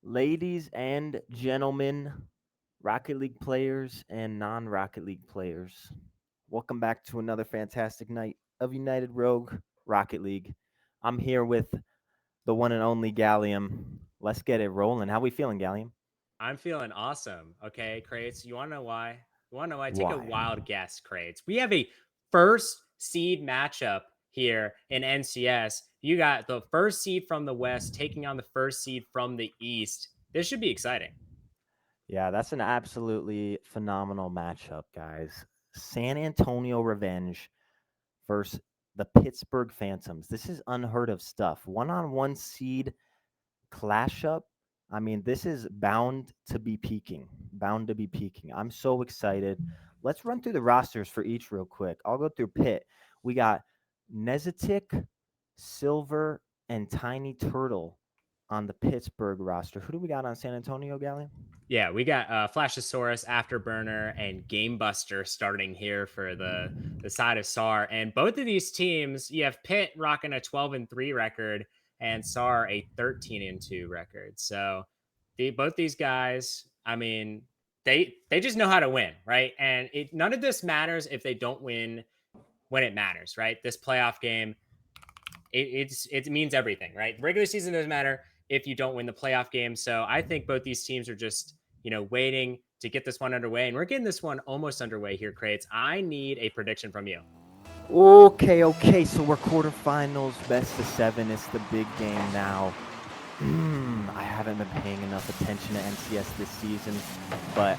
Ladies and gentlemen, Rocket League players and non Rocket League players, welcome back to another fantastic night of United Rogue Rocket League. I'm here with the one and only Gallium. Let's get it rolling. How we feeling, Gallium? I'm feeling awesome. Okay, Crates. You want to know why? You want to know why? Take a Why? wild guess, Crates. We have a first seed matchup here in NCS. You got the first seed from the West taking on the first seed from the East. This should be exciting. Yeah, that's an absolutely phenomenal matchup, guys. San Antonio Revenge versus the Pittsburgh Phantoms. This is unheard of stuff. One-on-one seed clash up. I mean, this is bound to be peaking. Bound to be peaking. I'm so excited. Let's run through the rosters for each real quick. I'll go through Pitt. We got Nezetik, Silver, and Tiny Turtle on the Pittsburgh roster. Who do we got on San Antonio, Gallion? Yeah, we got Flashosaurus, Afterburner, and Gamebuster starting here for the side of SAR. And both of these teams, you have Pitt rocking a 12-3 record and SAR a 13-2 record. So both these guys, I mean, they just know how to win, right? And none of this matters if they don't win when it matters, right? This playoff game, it means everything, right? Regular season doesn't matter if you don't win the playoff game. So I think both these teams are just waiting to get this one underway, and we're getting this one almost underway here. Crates, I need a prediction from you. Okay. So we're quarterfinals, best of seven. It's the big game now. I haven't been paying enough attention to NCS this season, but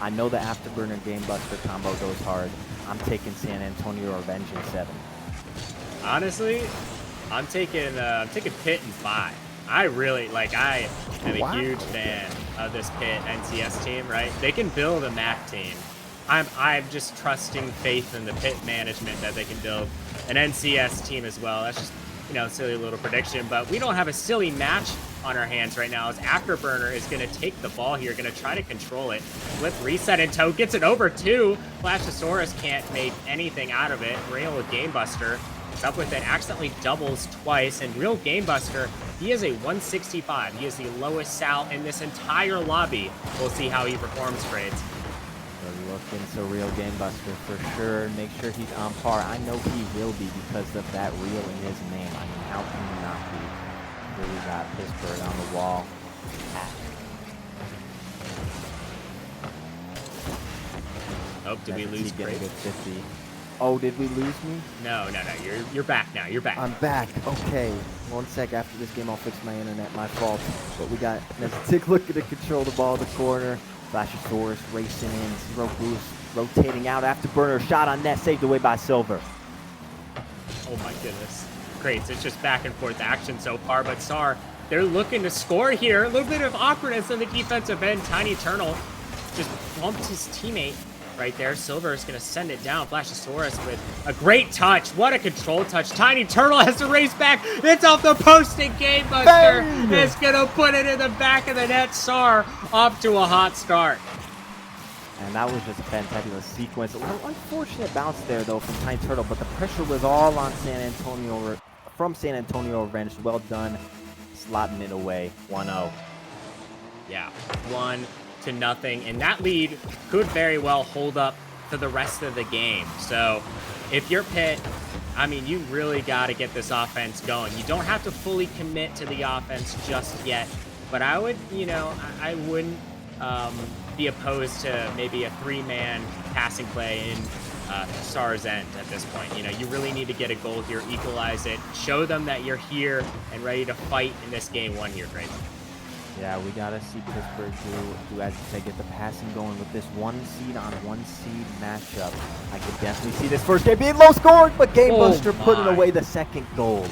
I know the Afterburner Game Buster combo goes hard. I'm taking San Antonio Revenge in 7. Honestly, I'm taking Pitt in 5. I really I am a huge fan of this Pitt NCS team, right? They can build a MAC team. I'm just trusting faith in the Pitt management that they can build an NCS team as well. That's just silly little prediction, but we don't have a silly match on our hands right now as Afterburner is going to take the ball here, going to try to control it. Flip reset and Toad gets it over too. Flashosaurus can't make anything out of it. Real Gamebuster is up with it, accidentally doubles twice, and Real Gamebuster, he is a 165. He is the lowest sal in this entire lobby. We'll see how he performs, Grades. We're looking so Real Game Buster for sure. Make sure he's on par. I know he will be because of that real in his name. I mean, how can he not be? Here we got Pittsburgh on the wall. Oh, did we lose Get a Grades? good 50. Oh, did we lose me? No. You're back now. You're back. I'm back. Okay. 1 sec. After this game, I'll fix my internet. My fault. But we got Nezetik looking to control the ball in the corner. Flashosaurus racing in. Zero boost. Rotating out. Afterburner. Shot on net. Saved away by Silver. Oh my goodness. Great. It's just back and forth action so far, but SAR, they're looking to score here. A little bit of awkwardness on the defensive end. Tiny Turtle just bumped his teammate right there. Silver is going to send it down. Flashosaurus with a great touch. What a control touch. Tiny Turtle has to race back. It's off the post, and Gamebuster is going to put it in the back of the net. SAR off to a hot start. And that was just a fantabulous sequence. A little unfortunate bounce there, though, from Tiny Turtle, but the pressure was all on San Antonio, from San Antonio Revenge. Well done, slotting it away, 1-0. Yeah, 1-0. And that lead could very well hold up for the rest of the game. So if you're Pitt, I mean, you really got to get this offense going. You don't have to fully commit to the offense just yet, but I would, I wouldn't be opposed to maybe a 3-man passing play in SAR's end at this point. You really need to get a goal here, equalize it, show them that you're here and ready to fight in this game 1 here, Grayson. Yeah, we got to see Pittsburgh do, as you said, get the passing going with this 1 seed on 1 seed matchup. I could definitely see this first game being low scoring, but Gamebuster putting away the second goal.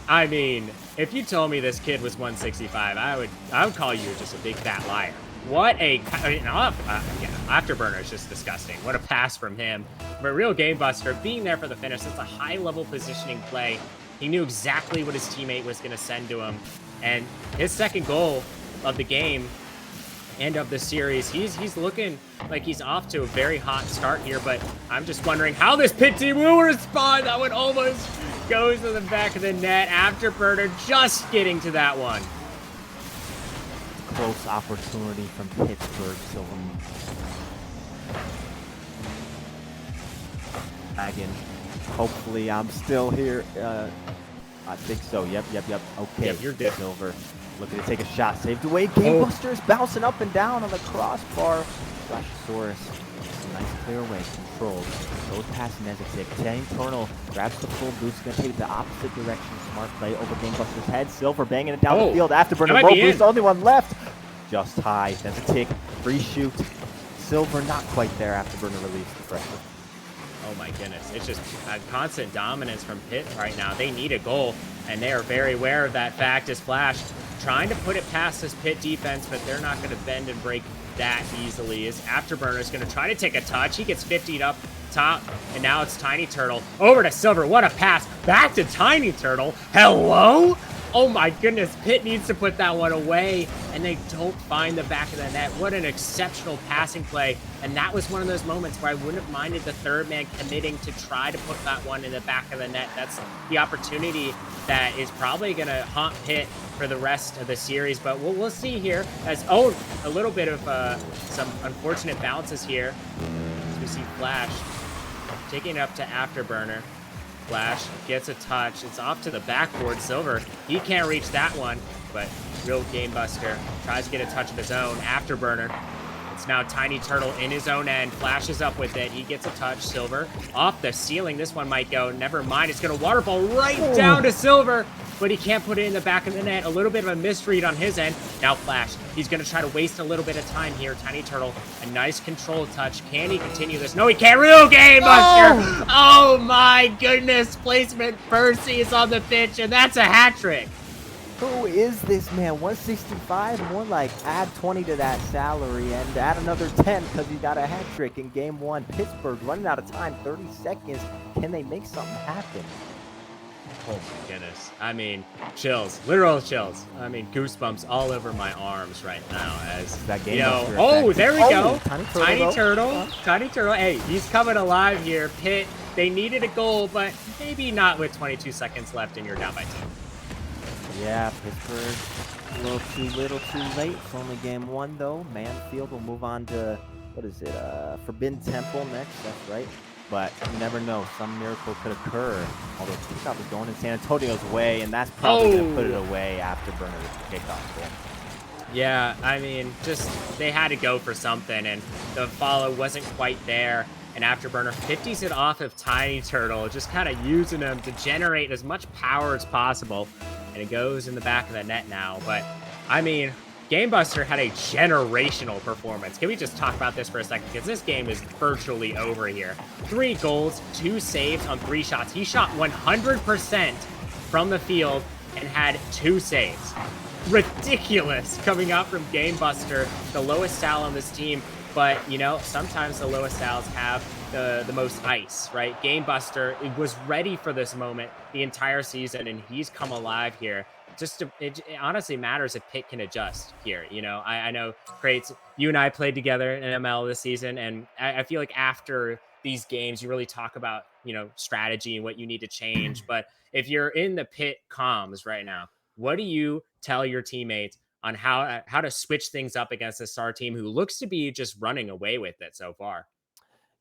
I mean, if you told me this kid was 165, I would call you just a big fat liar. What a Afterburner is just disgusting. What a pass from him. But Real Gamebuster being there for the finish, that's a high-level positioning play. He knew exactly what his teammate was going to send to him. And his second goal of the game and of the series, he's looking like he's off to a very hot start here, but I'm just wondering how this Pitt team will respond. That one almost goes to the back of the net. Afterburner just getting to that one. close opportunity from Pittsburgh. Silver Dragon. Hopefully, I'm still here. I think so. Yep. Okay, Yeah, you're good. Silver looking to take a shot. Saved away. Game Buster is bouncing up and down on the crossbar. Flashosaurus. Nice clear away. Controlled. Goes past Nezatik. Eternal grabs the full boost. Going to take it the opposite direction. Smart play over Game Buster's head. Silver banging it down the field. Afterburner. Low boost. Only one left. Just high. Nezatik. Free shoot. Silver not quite there. Afterburner release the pressure. Oh my goodness, it's just a constant dominance from Pitt right now. They need a goal, and they are very aware of that fact as Flash trying to put it past this Pitt defense, but they're not going to bend and break that easily. As Afterburner is going to try to take a touch. He gets 50'd up top, and now it's Tiny Turtle. Over to Silver, what a pass. Back to Tiny Turtle. Hello? Oh my goodness, Pitt needs to put that one away, and they don't find the back of the net. What an exceptional passing play, and that was one of those moments where I wouldn't have minded the third man committing to try to put that one in the back of the net. That's the opportunity that is probably going to haunt Pitt for the rest of the series, but we'll see here as, a little bit of some unfortunate bounces here as we see Flash taking it up to Afterburner. Flash gets a touch. It's off to the backboard. Silver, he can't reach that one, but real Game Buster tries to get a touch of his own. Afterburner. It's now Tiny Turtle in his own end. Flashes up with it. He gets a touch. Silver off the ceiling. This one might go. Never mind. It's going to waterfall right down to Silver, but he can't put it in the back of the net. A little bit of a misread on his end. Now Flash, he's going to try to waste a little bit of time here. Tiny Turtle, a nice control touch. Can he continue this? No, he can't. Real Game Buster. Oh my goodness. Placement. Percy is on the pitch, and that's a hat trick. Who is this man? 165? More like add 20 to that salary and add another 10 because he got a hat trick in game one. Pittsburgh running out of time, 30 seconds. Can they make something happen? Oh my goodness. I mean, chills, literal chills. I mean, goosebumps all over my arms right now as, that game there we go. Tiny Turtle. Tiny Turtle. Hey, he's coming alive here. Pitt, they needed a goal, but maybe not with 22 seconds left and you're down by 2. Yeah, Pittsburgh, a little too late. It's only game one, though. Manfield will move on to, Forbidden Temple next. That's right. But you never know. Some miracle could occur. Although Kickoff is going in San Antonio's way, and that's probably going to put it away after Burner kickoff goal. Yeah, I mean, just they had to go for something, and the follow wasn't quite there. And Afterburner 50s it off of Tiny Turtle, just kind of using him to generate as much power as possible. And it goes in the back of the net now. But, I mean, Game Buster had a generational performance. Can we just talk about this for a second? Because this game is virtually over here. 3 goals, 2 saves on 3 shots. He shot 100% from the field and had 2 saves. Ridiculous coming out from Game Buster, the lowest sal on this team. But, sometimes the lowest sals have the most ice, right? Game Buster was ready for this moment the entire season, and he's come alive here. It honestly matters if Pitt can adjust here. I know, Crates, you and I played together in ML this season, and I feel like after these games, you really talk about, strategy and what you need to change. But if you're in the Pitt comms right now, what do you tell your teammates on how to switch things up against a star team who looks to be just running away with it so far?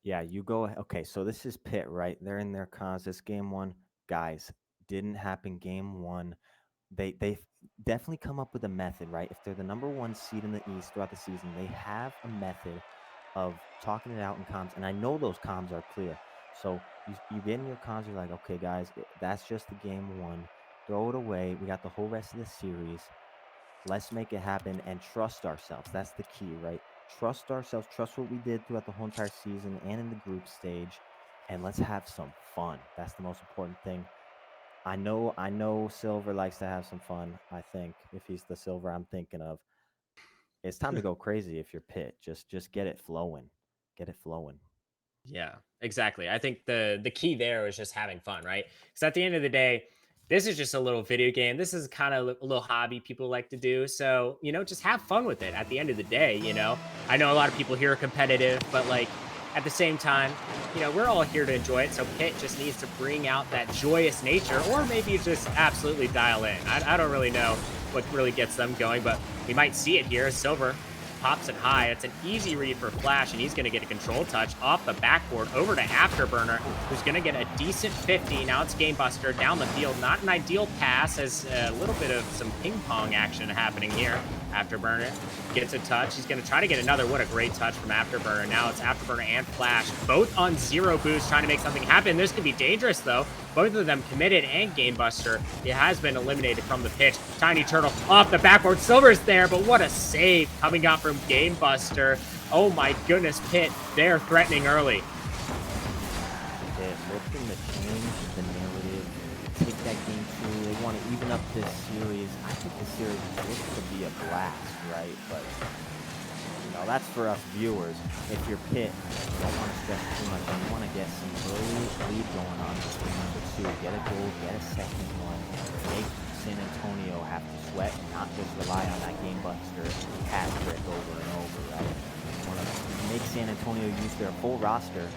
Yeah, you go. Okay, so this is Pitt, right? They're in their cause. This game one, guys, didn't happen game one. They definitely come up with a method, right? If they're the number 1 seed in the East throughout the season, they have a method of talking it out in comms. And I know those comms are clear. So you get in your comms, you're like, okay, guys, that's just the game one. Throw it away. We got the whole rest of the series. Let's make it happen and trust ourselves. That's the key, right? Trust ourselves. Trust what we did throughout the whole entire season and in the group stage. And let's have some fun. That's the most important thing. I know Silver likes to have some fun, I think, if he's the Silver I'm thinking of. It's time to go crazy if you're Pitt. Just get it flowing. Get it flowing. Yeah, exactly. I think the key there is just having fun, right? Because at the end of the day, this is just a little video game. This is kind of a little hobby people like to do. So, just have fun with it at the end of the day, I know a lot of people here are competitive, but like at the same time, you know, we're all here to enjoy it. So Pitt just needs to bring out that joyous nature, or maybe just absolutely dial in. I don't really know what really gets them going, but we might see it here. Silver pops it high. It's an easy read for Flash, and he's going to get a control touch off the backboard over to Afterburner, who's going to get a decent 50. Now it's Game Buster down the field. Not an ideal pass, as a little bit of some ping pong action happening here. Afterburner gets a touch. He's going to try to get another. What a great touch from Afterburner. Now it's Afterburner and Flash, both on 0 boost, trying to make something happen. This could be dangerous, though. Both of them committed, and Game Buster, it has been eliminated from the pitch. Tiny Turtle off the backboard. Silver's there, but what a save coming out from Game Buster. Oh my goodness, Pitt, they're threatening early. They're looking to change the narrative, take that game too. They want to even up this series. I think the series looks to be a blast, right? But that's for us viewers. If you're Pitt, you don't want to stress too much. You want to get some early lead going on this game number 2. Get a goal, get a second one. Make San Antonio have to sweat and not just rely on that Game Buster hat trick over and over, right? You want to make San Antonio use their full roster,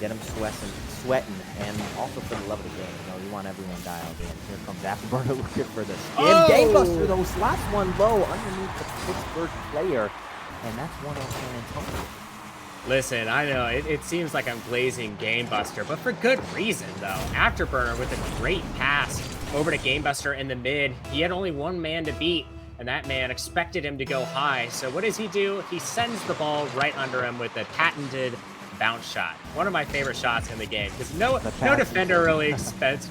get them sweating, and also for the love of the game. You want everyone dialed in. Here comes Afterburner looking for the skin. Oh! Game Buster, though, slots one low underneath the Pittsburgh player. And that's 1-0 San Antonio. Listen, I know it seems like I'm glazing Game Buster, but for good reason, though. Afterburner with a great pass over to Game Buster in the mid. He had only one man to beat, and that man expected him to go high. So what does he do? He sends the ball right under him with a patented bounce shot. One of my favorite shots in the game, because no defender really expects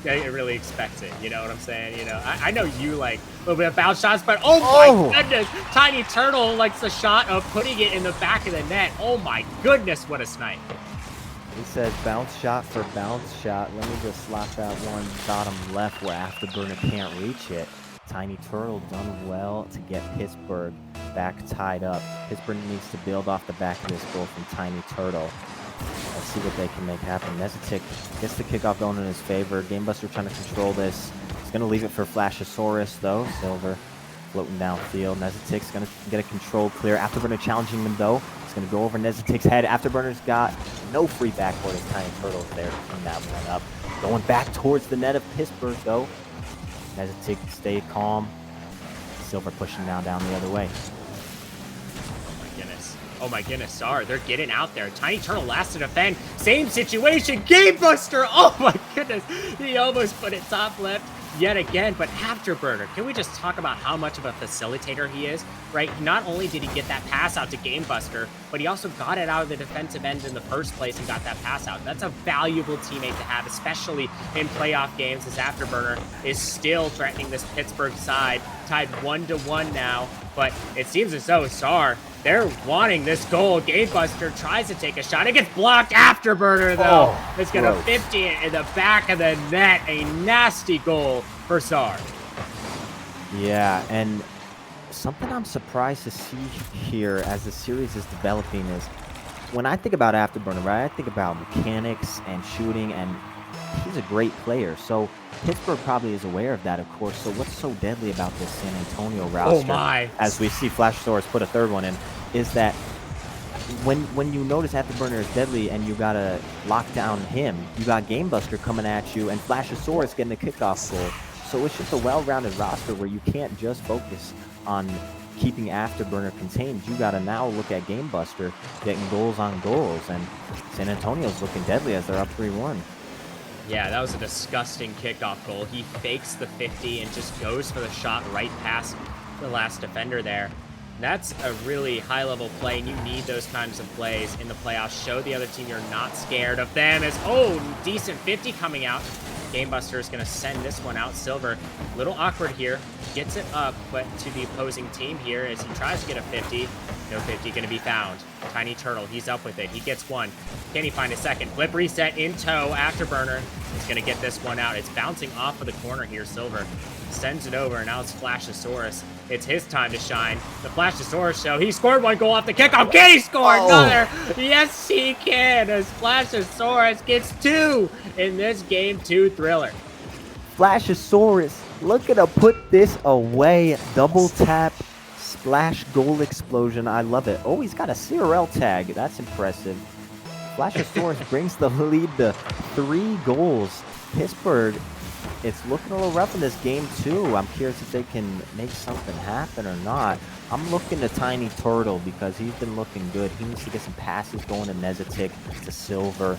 it. You know what I'm saying? I know you like a little bit of bounce shots, but oh my goodness, Tiny Turtle likes the shot of putting it in the back of the net. Oh my goodness, what a snipe. He says bounce shot for bounce shot. Let me just slot that one bottom left where Afterburner can't reach it. Tiny Turtle done well to get Pittsburgh back tied up. Pittsburgh needs to build off the back of this goal from Tiny Turtle. Let's see what they can make happen. Nezetik gets the kickoff going in his favor. Game Buster trying to control this. He's going to leave it for Flashosaurus, though. Silver floating downfield. Nezetik's going to get a controlled clear. Afterburner challenging him, though. He's going to go over Nezetik's head. Afterburner's got no free backboard as Tiny Turtle's there to clean that one up. Going back towards the net of Pittsburgh, though. Nezetik stay calm. Silver pushing down the other way. Oh my goodness, Sar, they're getting out there. Tiny Turtle last to defend. Same situation. Game Buster. Oh my goodness. He almost put it top left yet again. But Afterburner, can we just talk about how much of a facilitator he is, right? Not only did he get that pass out to Game Buster, but he also got it out of the defensive end in the first place and got that pass out. That's a valuable teammate to have, especially in playoff games, as Afterburner is still threatening this Pittsburgh side. Tied 1-1 now, but it seems as though Sar, they're wanting this goal. Game Buster tries to take a shot. It gets blocked. Afterburner, though, is going to 50 it in the back of the net. A nasty goal for Sar. Yeah, and something I'm surprised to see here as the series is developing is when I think about Afterburner, right, I think about mechanics and shooting, and he's a great player. So Pittsburgh probably is aware of that, of course. So what's so deadly about this San Antonio roster, oh my, as we see Flashosaurus put a third one in, is that when you notice Afterburner is deadly and you got to lock down him, you got Game Buster coming at you and Flashosaurus getting the kickoff goal. So it's just a well-rounded roster where you can't just focus on keeping Afterburner contained. You got to now look at Game Buster getting goals on goals, and San Antonio's looking deadly as they're up 3-1. Yeah, that was a disgusting kickoff goal. He fakes the 50 and just goes for the shot right past the last defender there. That's a really high-level play, and you need those kinds of plays in the playoffs. Show the other team you're not scared of them. As decent 50 coming out. Game Buster is going to send this one out. Silver, a little awkward here. Gets it up, but to the opposing team here as he tries to get a 50. No 50 going to be found. Tiny Turtle, he's up with it. He gets one. Can he find a second? Flip reset in tow. Afterburner is going to get this one out. It's bouncing off of the corner here. Silver sends it over, and now it's Flashosaurus. It's his time to shine. The Flashosaurus show. He scored one goal off the kickoff. Can he score another? Yes, he can, as Flashosaurus gets 2 in this Game 2 thriller. Flashosaurus looking to put this away. Double tap, splash goal explosion. I love it. Oh, he's got a CRL tag. That's impressive. Flashosaurus brings the lead to 3 goals. Pittsburgh, it's looking a little rough in this game too. I'm curious if they can make something happen or not. I'm looking to Tiny Turtle because he's been looking good. He needs to get some passes going to Nezetik, to Silver,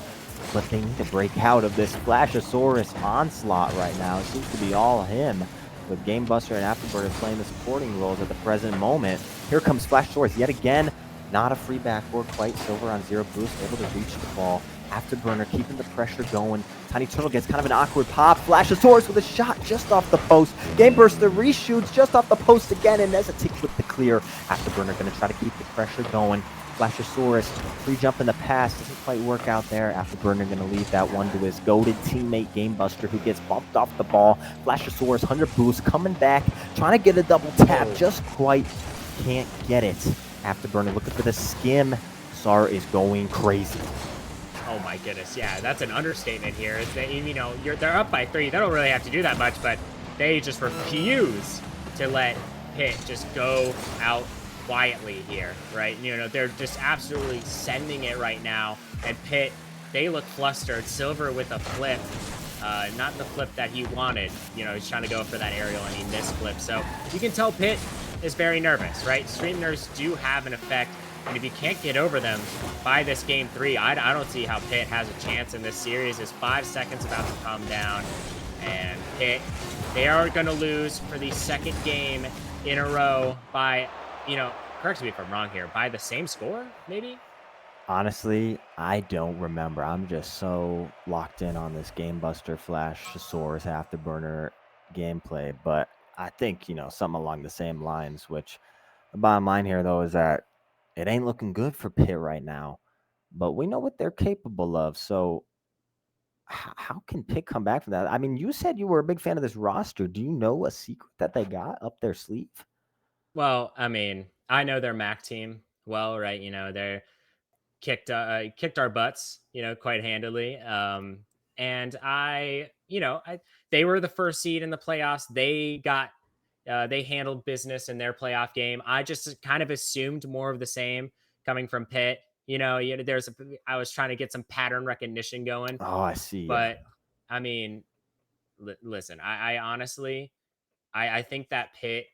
but they need to break out of this Flashosaurus onslaught right now. It seems to be all him, with Game Buster and Afterburner playing the supporting roles at the present moment. Here comes Flashosaurus yet again. Not a free backboard quite. Silver on 0 boost, able to reach the ball. Afterburner keeping the pressure going. Tiny Turtle gets kind of an awkward pop. Flashosaurus with a shot just off the post. Game Burster reshoots just off the post again, and Nezetik with the clear. Afterburner going to try to keep the pressure going. Flashosaurus free jump in the pass, doesn't quite work out there. Afterburner going to leave that one to his goated teammate Game Buster, who gets bumped off the ball. Flashosaurus 100 boost coming back, trying to get a double tap, just quite can't get it. Afterburner looking for the skim. Sar is going crazy. Oh my goodness, yeah, that's an understatement here. Is that, they're up by 3. They don't really have to do that much, but they just refuse to let Pitt just go out quietly here, right? They're just absolutely sending it right now. And Pitt, they look flustered. Silver with a flip, not the flip that he wanted. He's trying to go for that aerial and he misflipped. So you can tell Pitt is very nervous, right? Streamers do have an effect. And if you can't get over them by this game 3, I don't see how Pitt has a chance in this series. Is 5 seconds about to come down. And Pitt, they are going to lose for the second game in a row by, correct me if I'm wrong here, by the same score, maybe? Honestly, I don't remember. I'm just so locked in on this Game Buster Flashosaurus Afterburner gameplay. But I think, something along the same lines, which the bottom line here, though, is that it ain't looking good for Pitt right now, but we know what they're capable of. So how can Pitt come back from that? I mean, you said you were a big fan of this roster. Do you know a secret that they got up their sleeve? Well, I mean, I know their MAC team well, right? They're kicked our butts, quite handily. And they were the first seed in the playoffs. They handled business in their playoff game. I just kind of assumed more of the same coming from Pitt. I was trying to get some pattern recognition going, Oh, I see. Yeah. but I mean, listen, I honestly, I think that Pitt,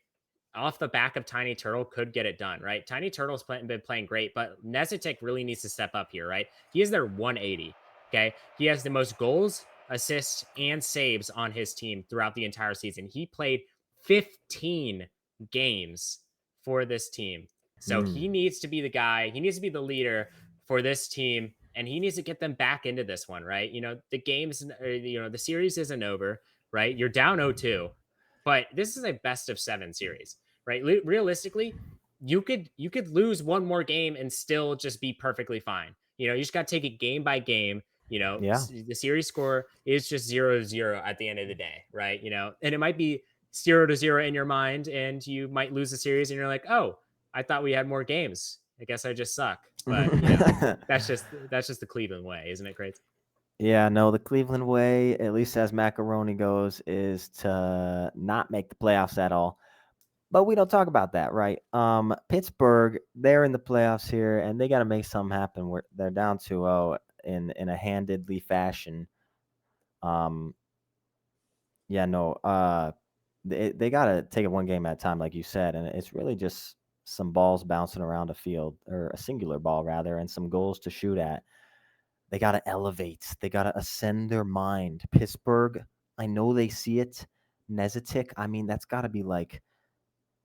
off the back of Tiny Turtle, could get it done, right? Tiny Turtle's been playing great, but Nezetik really needs to step up here, right? He is their 180, okay? He has the most goals, assists, and saves on his team throughout the entire season. He played 15 games for this team. So he needs to be the guy. He needs to be the leader for this team, and he needs to get them back into this one, right? The series isn't over, right? You're down 0-2, but this is a best of 7 series, right? Realistically, you could lose one more game and still just be perfectly fine. You just got to take it game by game. Yeah. The series score is just 0-0 at the end of the day, right? And it might be 0-0 in your mind, and you might lose the series, and you're like, oh, I thought we had more games. I guess I just suck. But that's just the Cleveland way, isn't it, Craig? Yeah, no, the Cleveland way, at least as macaroni goes, is to not make the playoffs at all. But we don't talk about that, right? Pittsburgh, they're in the playoffs here, and they got to make something happen. They're down 2-0 in a handedly fashion. Yeah, no, they got to take it one game at a time, like you said, and it's really just some balls bouncing around a field, or a singular ball rather, and some goals to shoot at. They got to elevate. They got to ascend their mind. Pittsburgh, I know they see it. Nezetik, I mean, that's got to be like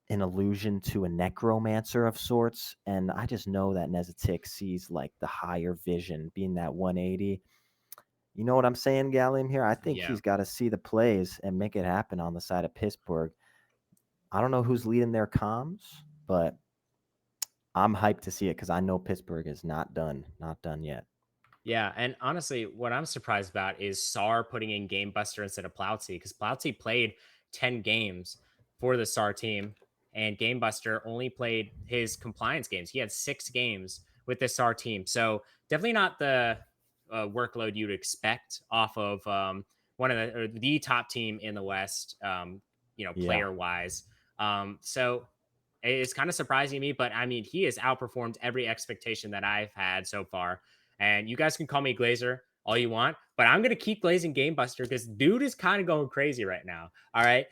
an allusion to a necromancer of sorts. And I just know that Nezetik sees like the higher vision, being that 180. You know what I'm saying, Gallium here? I think Yeah. he's got to see the plays and make it happen on the side of Pittsburgh. I don't know who's leading their comms, but I'm hyped to see it because I know Pittsburgh is not done yet. Yeah, and honestly, what I'm surprised about is SAR putting in Game Buster instead of Ploutsy, because Ploutsy played 10 games for the SAR team, and Game Buster only played his compliance games. He had 6 games with the SAR team, so definitely not the workload you'd expect off of one of the top team in the West, Yeah. player wise. So it's kind of surprising me, but I mean, he has outperformed every expectation that I've had so far. And you guys can call me Glazer all you want, but I'm going to keep glazing Game Buster because dude is kind of going crazy right now. All right.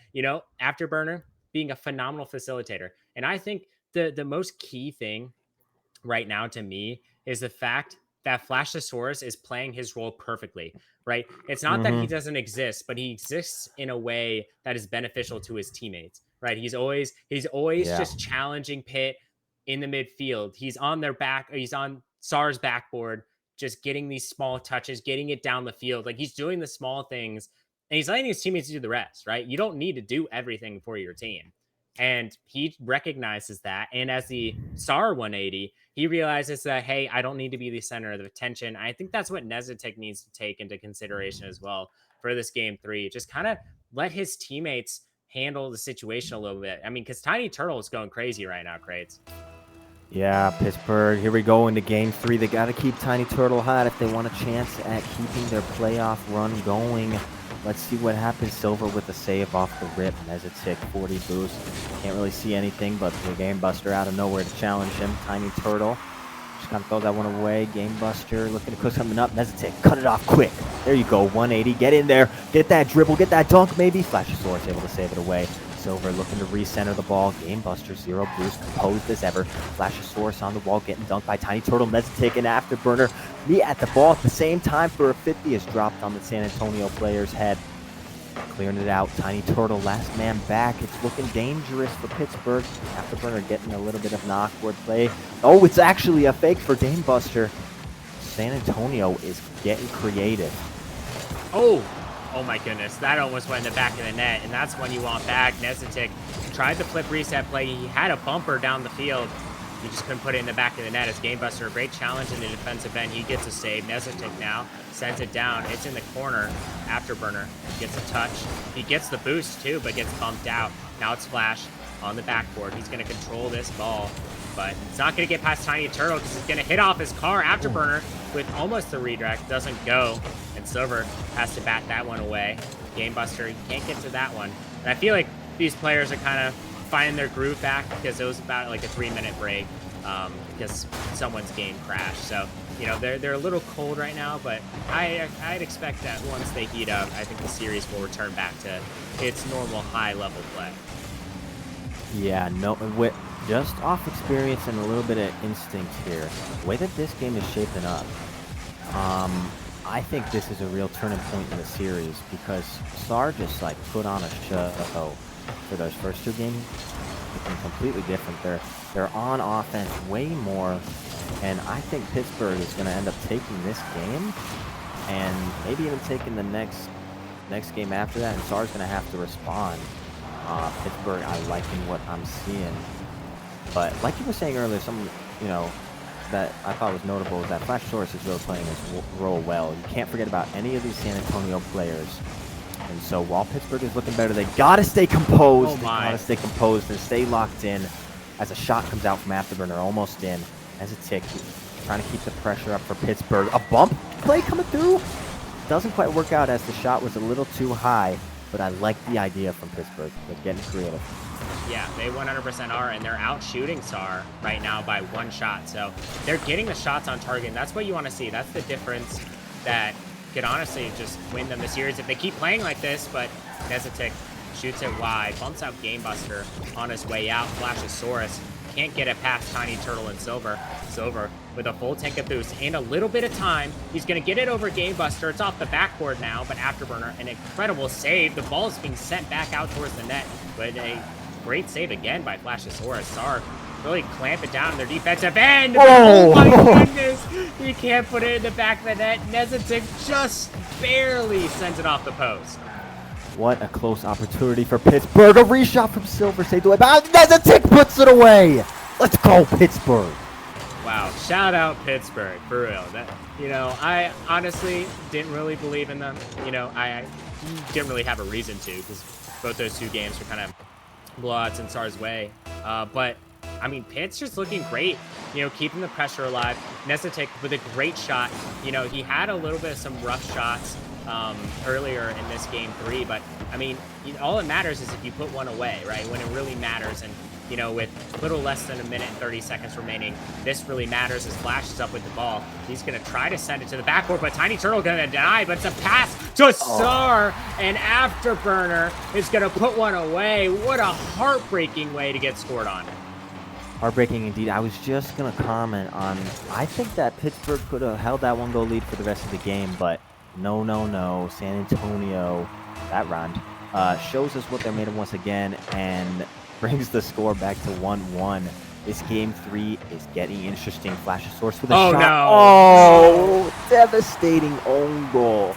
Afterburner being a phenomenal facilitator. And I think the most key thing right now to me is the fact that Flashosaurus is playing his role perfectly, right? It's not that he Mm-hmm. doesn't exist, but he exists in a way that is beneficial to his teammates, right? He's always Yeah. just challenging Pit in the midfield. He's on their back, he's on SAR's backboard, just getting these small touches, getting it down the field. Like he's doing the small things and he's letting his teammates do the rest, right? You don't need to do everything for your team. And he recognizes that. And as the SAR 180, he realizes that, hey, I don't need to be the center of attention. I think that's what Nezatik needs to take into consideration as well for this game 3. Just kind of let his teammates handle the situation a little bit. I mean, because Tiny Turtle is going crazy right now, Crates. Yeah, Pittsburgh. Here we go into game 3. They got to keep Tiny Turtle hot if they want a chance at keeping their playoff run going. Let's see what happens. Silver with a save off the rip. Nezatik 40 boost. Can't really see anything, but the Game Buster out of nowhere to challenge him. Tiny Turtle just kind of throw that one away. Game Buster looking to cook something up. Nezatik, cut it off quick. There you go, 180. Get in there. Get that dribble. Get that dunk maybe. Flashosaurus able to save it away. Silver looking to recenter the ball. Game Buster 0 boost, composed as ever. Flashosaurus on the wall, getting dunked by Tiny Turtle. Nezatik and Afterburner meet at the ball at the same time for a 50 is dropped on the San Antonio player's head. Clearing it out. Tiny Turtle, last man back. It's looking dangerous for Pittsburgh. Afterburner getting a little bit of an awkward play. Oh, it's actually a fake for Game Buster. San Antonio is getting creative. Oh my goodness. That almost went in the back of the net, and that's when you want back. Nezatik tried the flip reset play. He had a bumper down the field. He just couldn't put it in the back of the net. As Game Buster, a great challenge in the defensive end. He gets a save. Nezatik now sends it down. It's in the corner. Afterburner gets a touch. He gets the boost too, but gets bumped out. Now it's Flash on the backboard. He's going to control this ball, but it's not going to get past Tiny Turtle because he's going to hit off his car. Afterburner with almost the redirect doesn't go, and Silver has to bat that one away. Game Buster, he can't get to that one. And I feel like these players are kind of finding their groove back because it was about like a 3-minute break because someone's game crashed. So, they're a little cold right now, but I'd expect that once they heat up, I think the series will return back to its normal high-level play. Yeah, just off experience and a little bit of instinct here, the way that this game is shaping up, I think this is a real turning point in the series because SAR just put on a show for those first 2 games. Looking completely different. They're on offense way more, and I think Pittsburgh is going to end up taking this game and maybe even taking the next game after that, and SAR's going to have to respond. Pittsburgh, I liking what I'm seeing. But like you were saying earlier, something, that I thought was notable is that Flashosaurus is really playing his role well. You can't forget about any of these San Antonio players. And so while Pittsburgh is looking better, they got to stay composed. They got to stay composed and stay locked in as a shot comes out from Afterburner, almost in. Nezatik trying to keep the pressure up for Pittsburgh. A bump play coming through. Doesn't quite work out as the shot was a little too high, but I like the idea from Pittsburgh. They're getting creative. Yeah, they 100% are, and they're out shooting SAR right now by 1 shot. So they're getting the shots on target, and that's what you want to see. That's the difference that could honestly just win them the series if they keep playing like this. But Nezatik shoots it wide, bumps out Game Buster on his way out. Flashosaurus can't get it past Tiny Turtle and Silver. Silver with a full tank of boost and a little bit of time. He's going to get it over Game Buster. It's off the backboard now, but Afterburner, an incredible save. The ball is being sent back out towards the net, but a great save again by Flashosaurus. SAR really clamp it down in their defensive end. Oh my goodness! He can't put it in the back of the net. Nezatik just barely sends it off the post. What a close opportunity for Pittsburgh. A reshot from Silver saved away. But Nezatik puts it away. Let's go, Pittsburgh. Wow, shout out Pittsburgh, for real. I honestly didn't really believe in them. I didn't really have a reason to because both those 2 games were kind of blowouts in SAR's way. But I mean, Pitt's just looking great, keeping the pressure alive. Nezatik with a great shot. He had a little bit of some rough shots earlier in this game 3, but I mean, all it matters is if you put one away, right? When it really matters. And, with a little less than a minute and 30 seconds remaining, this really matters as Flash is up with the ball. He's going to try to send it to the backcourt, but Tiny Turtle going to deny, but it's a pass to Sar, and Afterburner is going to put one away. What a heartbreaking way to get scored on. Heartbreaking indeed. I was just going to comment on, I think that Pittsburgh could have held that 1-goal lead for the rest of the game, but no. San Antonio, that rhymed, shows us what they're made of once again and brings the score back to 1-1. This game 3 is getting interesting. Flashosaurus with a shot. No. Oh, devastating own goal.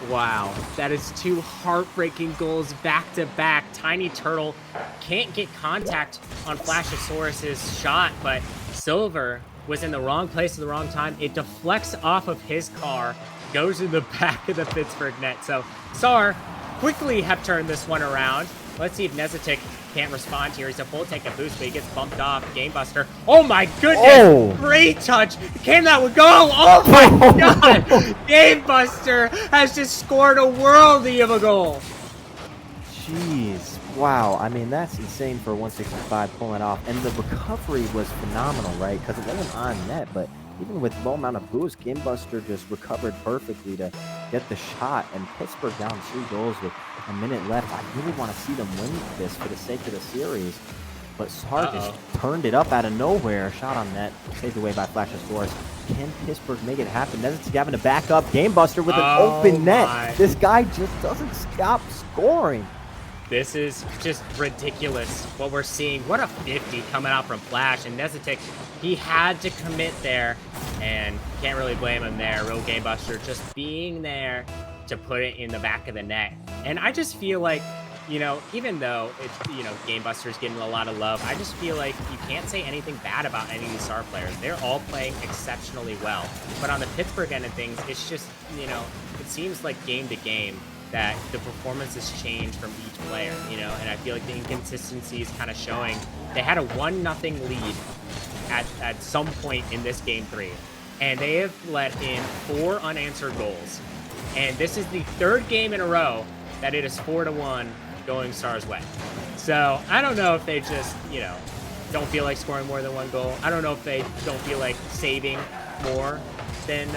Wow, that is 2 heartbreaking goals back to back. Tiny Turtle can't get contact on Flashosaurus's shot, but Silver was in the wrong place at the wrong time. It deflects off of his car, goes in the back of the Pittsburgh net. So Sar quickly have turned this one around. Let's see if Nezetik can't respond here. He's a full take a boost, but he gets bumped off. Gamebuster. Oh my goodness! Oh. Great touch. Can that one go? Oh my god! Gamebuster has just scored a worldie of a goal. Jeez. Wow. I mean, that's insane for 165 pulling it off. And the recovery was phenomenal, right? Because it wasn't on net, but even with low amount of boost, Gamebuster just recovered perfectly to get the shot. And Pittsburgh down 2 goals with a minute left. I really want to see them win this for the sake of the series. But Sar just turned it up out of nowhere. Shot on net, saved away by Flashosaurus. Can Pittsburgh make it happen? Nezetik having to back up. Gamebuster with an open net. This guy just doesn't stop scoring. This is just ridiculous what we're seeing. What a 50 coming out from Flash. And Nezetik, he had to commit there. And can't really blame him there. Real Gamebuster just being there to put it in the back of the net. And I just feel like, even though it's, Gamebuster's getting a lot of love, I just feel like you can't say anything bad about any of these Star players. They're all playing exceptionally well. But on the Pittsburgh end of things, it's just, it seems like game to game that the performances change from each player, and I feel like the inconsistency is kind of showing. They had a 1-0 lead at some point in this game 3, and they have let in 4 unanswered goals. And this is the 3rd game in a row that it is 4-1 going Stars' way. So I don't know if they just, don't feel like scoring more than 1 goal. I don't know if they don't feel like saving more than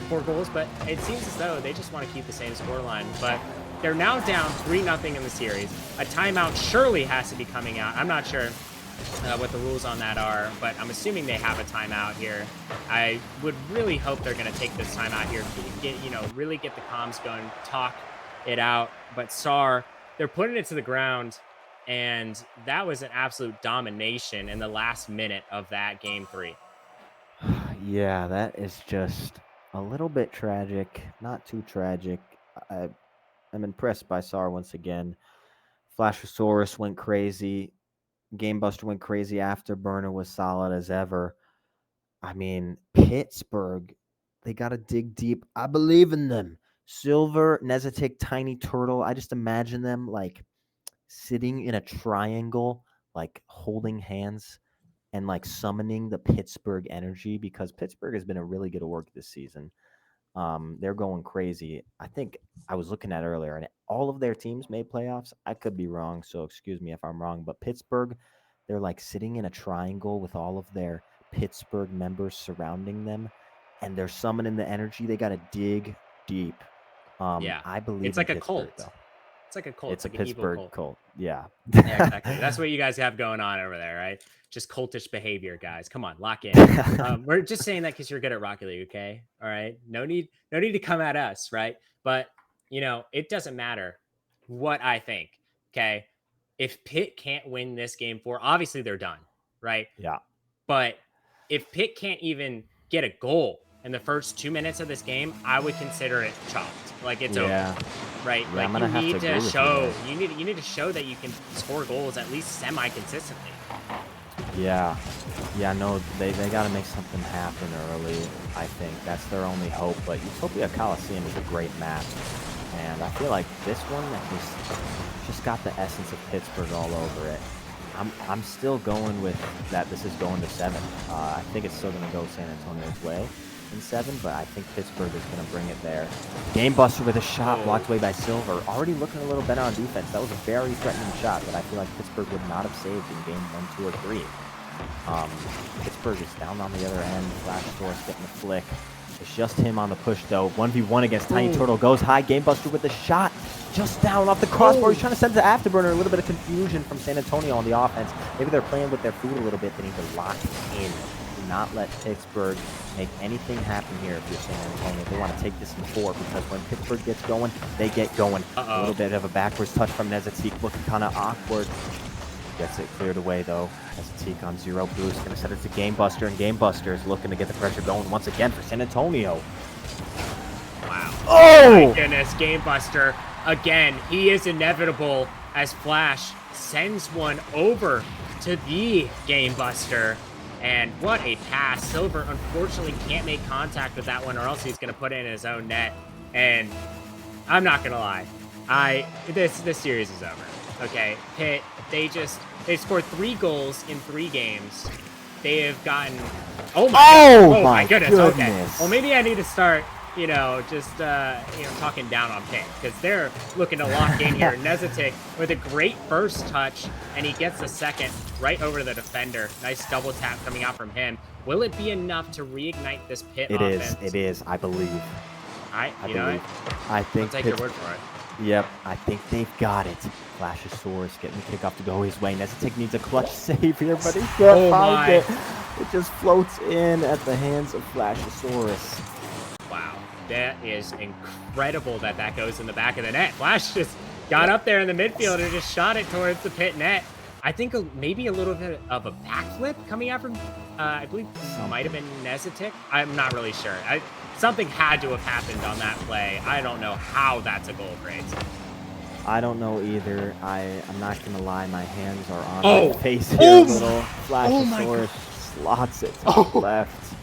4 goals, but it seems as though they just want to keep the same scoreline. But they're now down 3-0 in the series. A timeout surely has to be coming out. I'm not sure what the rules on that are, but I'm assuming they have a timeout here. I would really hope they're going to take this timeout here to get, really get the comms going, talk it out. But Sar, they're putting it to the ground, and that was an absolute domination in the last minute of that game 3. Yeah, that is just a little bit tragic. Not too tragic. I'm impressed by Sar once again. Flashosaurus went crazy. Gamebuster went crazy. Afterburner was solid as ever. I mean, Pittsburgh, they got to dig deep. I believe in them. Silver, Nezetik, Tiny Turtle. I just imagine them like sitting in a triangle, like holding hands and like summoning the Pittsburgh energy, because Pittsburgh has been a really good work this season. They're going crazy. I think I was looking at earlier, and all of their teams made playoffs. I could be wrong, so excuse me if I'm wrong. But Pittsburgh, they're like sitting in a triangle with all of their Pittsburgh members surrounding them, and they're summoning the energy. They got to dig deep. I believe it's like a Pittsburgh, cult. though. It's like a cult. It's like a an evil Pittsburgh cult. Yeah. Yeah, exactly. That's what you guys have going on over there, right? Just cultish behavior, guys. Come on, lock in. We're just saying that because you're good at Rocket League, okay? All right. No need to come at us, right? But it doesn't matter what I think. Okay. If Pitt can't win this game 4, obviously they're done, right? Yeah. But if Pitt can't even get a goal in the first 2 minutes of this game, I would consider it chopped. Like it's over, right? Yeah, like you need to show you need to show that you can score goals at least semi-consistently. Yeah. No, they got to make something happen early. I think that's their only hope. But Utopia Coliseum is a great map, and I feel like this one just got the essence of Pittsburgh all over it. I'm still going with that. This is going to 7. I think it's still going to go San Antonio's way. in 7, but I think Pittsburgh is going to bring it there. Game Buster with a shot blocked away by Silver. Already looking a little better on defense. That was a very threatening shot that I feel like Pittsburgh would not have saved in game 1, 2, or 3. Pittsburgh is down on the other end. Flash Source getting the flick. It's just him on the push, though. 1v1 against Tiny Turtle. Goes high. Game Buster with the shot. Just down off the crossbar. He's trying to send it to Afterburner. A little bit of confusion from San Antonio on the offense. Maybe they're playing with their food a little bit. They need to lock in. Do not let Pittsburgh make anything happen here if you're San Antonio. They want to take this in 4 because when Pittsburgh gets going, they get going. A little bit of a backwards touch from Nezatik. Looking kind of awkward. Gets it cleared away, though. Nezatik on 0 boost. Going to set it to Game Buster, and Game Buster is looking to get the pressure going once again for San Antonio. Wow. Oh! My goodness, Game Buster. Again, he is inevitable as Flash sends one over to the Game Buster. And what a pass. Silver unfortunately can't make contact with that one, or else he's going to put it in his own net. And I'm not going to lie. This series is over. Okay, Pitt, they scored 3 goals in 3 games. They have gotten... Oh my goodness. Okay. Well, maybe I need to start, talking down on Pitt, because they're looking to lock in here. Nezatik with a great first touch, and he gets the second right over to the defender. Nice double tap coming out from him. Will it be enough to reignite this Pitt offense? It is, I believe. I think I'll take your word for it. Yep, I think they've got it. Flashosaurus getting the kickoff to go his way. Nezatik needs a clutch save here, but he can't find it. It just floats in at the hands of Flashosaurus. Wow, that is incredible that goes in the back of the net. Flash just got up there in the midfield and just shot it towards the Pitt net. I think maybe a little bit of a backflip coming out from, I believe might have been Nezatik. I'm not really sure. Something had to have happened on that play. I don't know how that's a goal, Grace. I don't know either. I'm not going to lie. My hands are on my face here a little. Flashosaurus slots it to the left.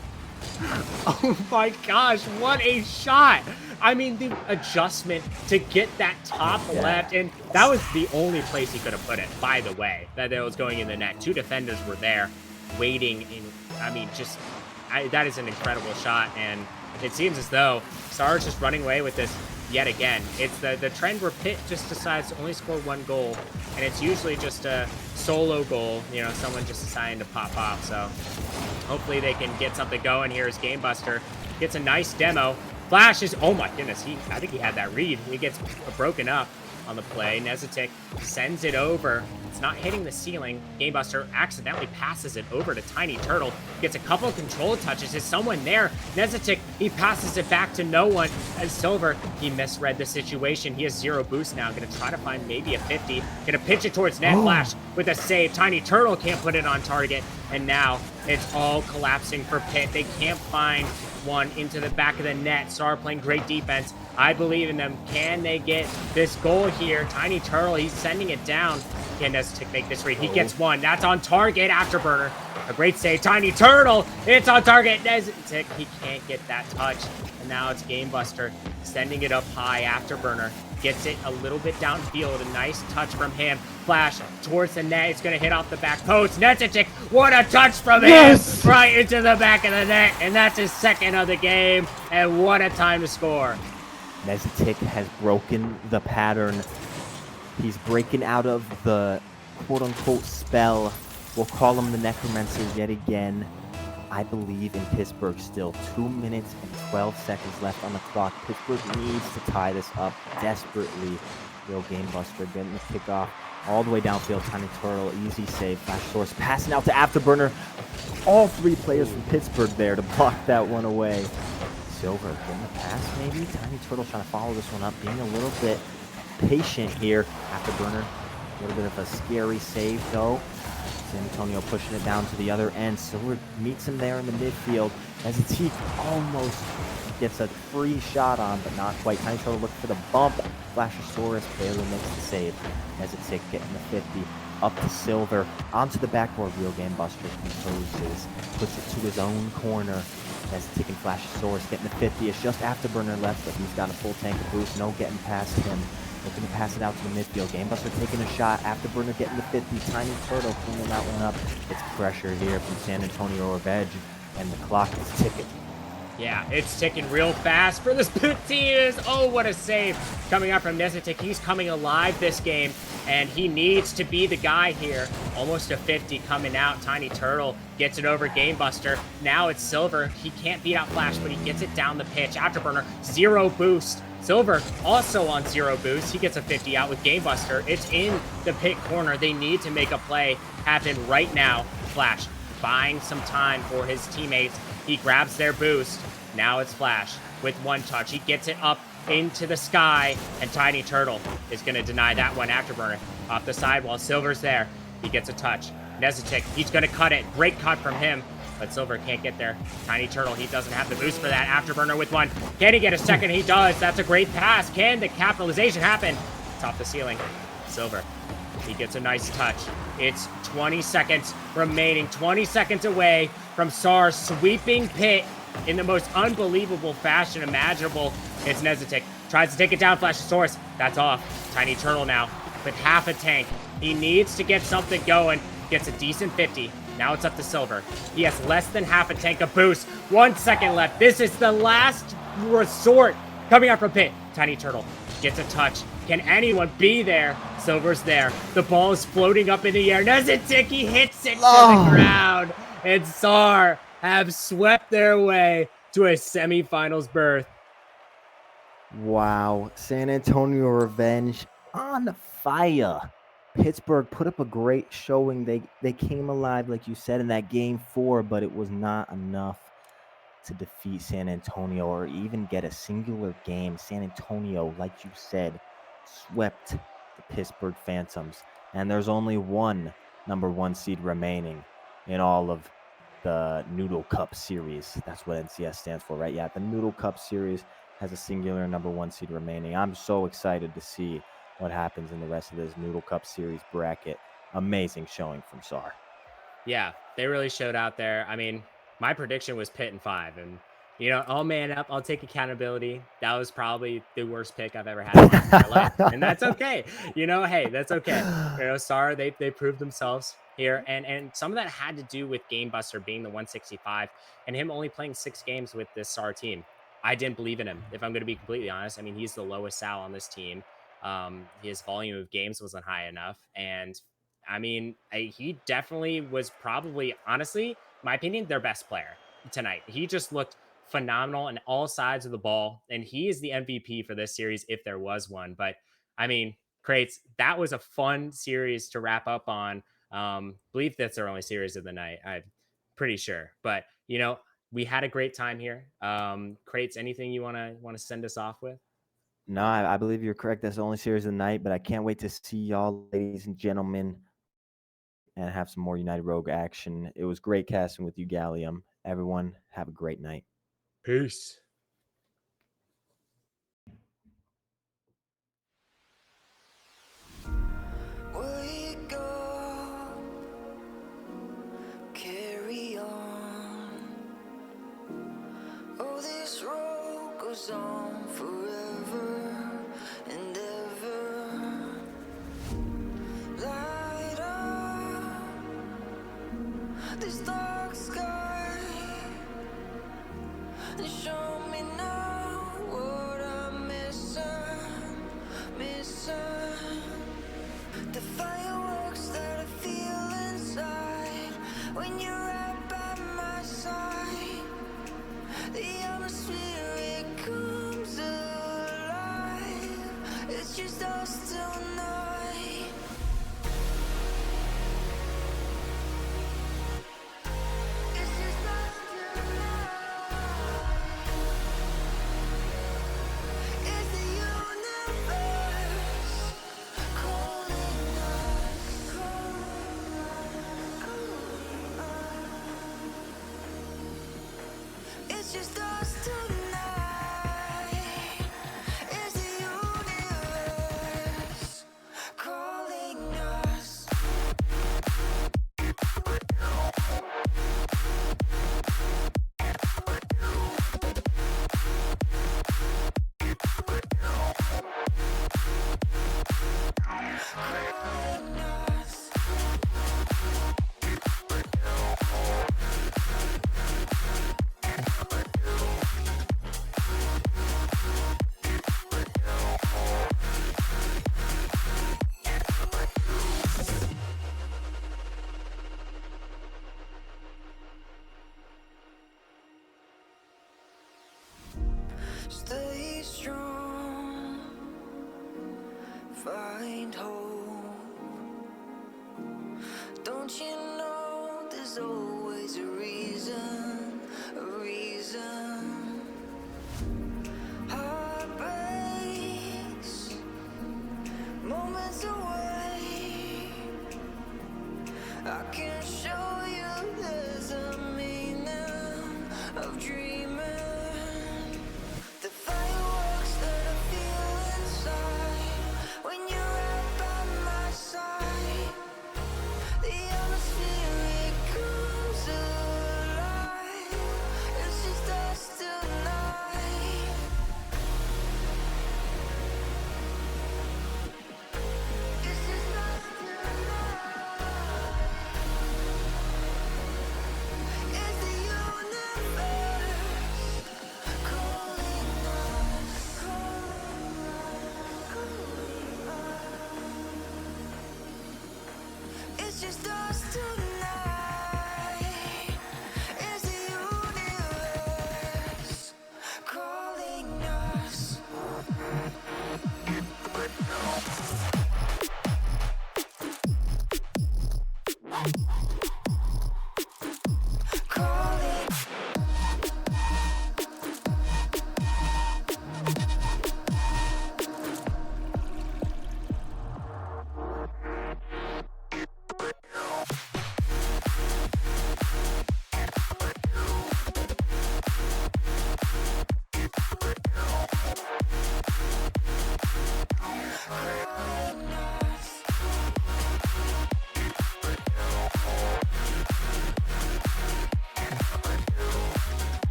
Oh my gosh, what a shot. I mean, the adjustment to get that top left, and that was the only place he could have put it, by the way, that it was going in the net. 2 defenders were there waiting. That is an incredible shot, and it seems as though Sarge is running away with this yet again. It's the trend where Pitt just decides to only score 1 goal, and it's usually just a solo goal, someone just deciding to pop off. So hopefully they can get something going here as Game Buster gets a nice demo. Flash is, oh my goodness, I think he had that read. He gets broken up on the play. Nezatik sends it over. It's not hitting the ceiling. Game Buster accidentally passes it over to Tiny Turtle. Gets a couple of control touches. Is someone there? Nezatik, he passes it back to no one. As Silver, he misread the situation. He has 0 boost now. Gonna try to find maybe a 50. Gonna pitch it towards net. Flash with a save. Tiny Turtle can't put it on target. And now it's all collapsing for Pitt. They can't find one into the back of the net. Star playing great defense. I believe in them. Can they get this goal here? Tiny Turtle, he's sending it down. Can Nezatik make this read? He gets one. That's on target. Afterburner. A great save. Tiny Turtle. It's on target. Nezatik, he can't get that touch. And now it's Game Buster sending it up high. Afterburner gets it a little bit downfield. A nice touch from him. Flash towards the net. It's going to hit off the back post. Nezatik, what a touch from him. Right into the back of the net. And that's his second of the game. And what a time to score. Nezatik has broken the pattern. He's breaking out of the quote-unquote spell. We'll call him the Necromancer yet again. I believe in Pittsburgh still. 2 minutes and 12 seconds left on the clock. Pittsburgh needs to tie this up desperately. Real Game Buster getting the kickoff all the way downfield. Tiny Turtle, easy save. Flashosaurus passing out to Afterburner. All 3 players from Pittsburgh there to block that one away. Silver getting the pass maybe. Tiny Turtle trying to follow this one up, being a little bit patient here. Afterburner, a little bit of a scary save though. San Antonio pushing it down to the other end. Silver meets him there in the midfield. Nezatik almost gets a free shot on, but not quite. Tiny Turtle looking for the bump. Flashosaurus barely makes the save. Nezatik getting the 50. Up to Silver. Onto the backboard. Real Game Buster composes. Puts it to his own corner. Nezatik and Flashosaurus getting the 50. It's just Afterburner left, but he's got a full tank of boost. No getting past him. Looking to pass it out to the midfield. Game Buster taking a shot. Afterburner getting the 50. Tiny Turtle cleaning that one up. It's pressure here from San Antonio Revenge, and the clock is ticking. Yeah, it's ticking real fast for this Pit team. Oh, what a save coming out from Nezetik. He's coming alive this game, and he needs to be the guy here. Almost a 50 coming out. Tiny Turtle gets it over Gamebuster. Now it's Silver. He can't beat out Flash, but he gets it down the pitch. Afterburner, 0 boost. Silver also on 0 boost. He gets a 50 out with Gamebuster. It's in the pit corner. They need to make a play happen right now. Flash buying some time for his teammates. He grabs their boost. Now it's Flash with 1 touch. He gets it up into the sky, and Tiny Turtle is going to deny that one. Afterburner off the side while Silver's there. He gets a touch. Nezetik, he's going to cut it. Great cut from him, but Silver can't get there. Tiny Turtle, he doesn't have the boost for that. Afterburner with 1. Can he get a second? He does. That's a great pass. Can the capitalization happen? It's off the ceiling. Silver, he gets a nice touch. It's 20 seconds remaining. 20 seconds away from SAR sweeping Pit in the most unbelievable fashion imaginable. It's Nezetik. Tries to take it down. Flash Source. That's off. Tiny Turtle now with half a tank. He needs to get something going. Gets a decent 50. Now it's up to Silver. He has less than half a tank of boost. 1 second left. This is the last resort coming out from Pit. Tiny Turtle gets a touch. Can anyone be there? Silver's there. The ball is floating up in the air. Nezetik, he hits it to the ground. And SAR have swept their way to a semifinals berth. Wow. San Antonio Revenge on fire. Pittsburgh put up a great showing. They came alive, like you said, in that game 4, but it was not enough to defeat San Antonio or even get a singular game. San Antonio, like you said, swept the Pittsburgh Phantoms. And there's only one #1 seed remaining in all of the Noodle Cup series. That's what NCS stands for, right? Yeah, the Noodle Cup series has a singular #1 seed remaining. I'm so excited to see what happens in the rest of this Noodle Cup series bracket. Amazing showing from SAR. Yeah, they really showed out there. I mean, my prediction was Pit in 5, and I'll man up. I'll take accountability. That was probably the worst pick I've ever had in my life, and that's okay. Hey, that's okay. SAR, they proved themselves here, and some of that had to do with Gamebuster being the 165 and him only playing 6 games with this SAR team. I didn't believe in him, if I'm going to be completely honest. I mean, he's the lowest Sal on this team. His volume of games wasn't high enough, and I mean, he definitely was probably, honestly, my opinion, their best player tonight. He just looked phenomenal on all sides of the ball, and he is the MVP for this series if there was one. But I mean, Crates, that was a fun series to wrap up on. Believe that's their only series of the night. I'm pretty sure, but we had a great time here. Crates, anything you want to send us off with? No, I believe you're correct. That's the only series of the night, but I can't wait to see y'all, ladies and gentlemen, and have some more United Rogue action. It was great casting with you, Gallium. Everyone, have a great night. Peace. On forever and ever. Light up this dark sky and show me now what I'm missing. The fireworks that I feel inside when you're right by my side. The atmosphere, it comes alive. It's just us tonight. It's just us tonight. It's the universe calling us. It's just us tonight. It's the universe calling us. Calling us. Don't you know there's always a reason, a reason. Heart breaks, moments away. I can